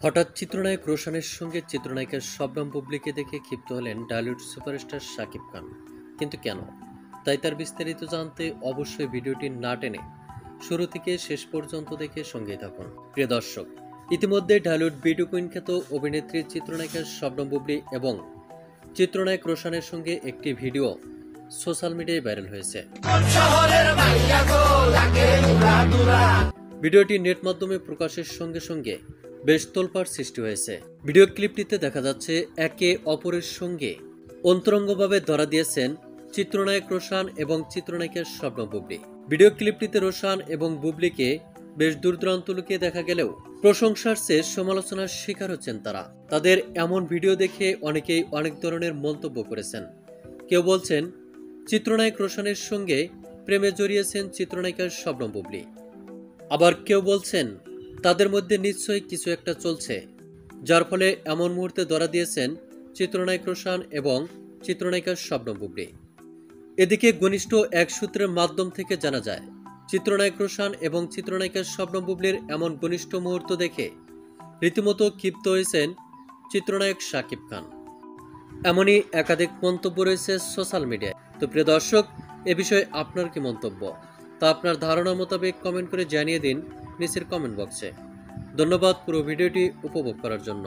হঠাৎ চিত্রনায়ক রোশানের সঙ্গে চিত্রনায়িকা শবনম বুবলিকে দেখে ক্ষিপ্ত হলেন ঢালিউড সুপারস্টার শাকিব খান। কিন্তু কেন? তাই তার বিস্তারিত জানতে অবশ্যই ভিডিওটি না টেনে শুরু থেকে শেষ পর্যন্ত দেখে সঙ্গেই থাকুন। প্রিয় দর্শক, ইতিমধ্যে ঢালিউড বিউটি কুইন খ্যাত অভিনেত্রী চিত্রনায়িকা শবনম বুবলি এবং চিত্রনায়ক রোশানের সঙ্গে একটি ভিডিও সোশ্যাল মিডিয়ায় ভাইরাল হয়েছে। ভিডিওটি নেট মাধ্যমে প্রকাশের সঙ্গে সঙ্গে বেশ তোলপাড় সৃষ্টি হয়েছে। ভিডিও ক্লিপটিতে দেখা যাচ্ছে একে অপরের সঙ্গে অন্তরঙ্গভাবে ধরা দিয়েছেন চিত্রনায়ক রোশান এবং চিত্রনায়িকা শবনম বুবলি। ভিডিও ক্লিপটিতে রোশান এবং বুবলিকে বেশ দূরদূরান্ত লুকিয়ে দেখা গেলেও প্রশংসার চেয়ে সমালোচনার শিকার হচ্ছেন তারা। তাদের এমন ভিডিও দেখে অনেকেই অনেক ধরনের মন্তব্য করেছেন। কেউ বলছেন চিত্রনায়ক রোশানের সঙ্গে প্রেমে জড়িয়েছেন চিত্রনায়িকা শবনম বুবলি, আবার কেউ বলছেন তাদের মধ্যে নিশ্চয়ই কিছু একটা চলছে, যার ফলে এমন মুহূর্তে ধরা দিয়েছেন চিত্রনায়ক রোশান এবং চিত্রনায়িকা শবনম বুবলি। এদিকে ঘনিষ্ঠ এক সূত্রের মাধ্যম থেকে জানা যায়, চিত্রনায়ক রোশান এবং চিত্রনায়িকা শবনম বুবলির এমন ঘনিষ্ঠ মুহূর্ত দেখে রীতিমতো ক্ষিপ্ত হয়েছেন চিত্রনায়ক শাকিব খান। এমনই একাধিক মন্তব্য রয়েছে সোশ্যাল মিডিয়ায়। তো প্রিয় দর্শক, এ বিষয়ে আপনার কি মন্তব্য তা আপনার ধারণা মোতাবেক কমেন্ট করে জানিয়ে দিন নিচের কমেন্ট বক্সে। ধন্যবাদ পুরো ভিডিওটি উপভোগ করার জন্য।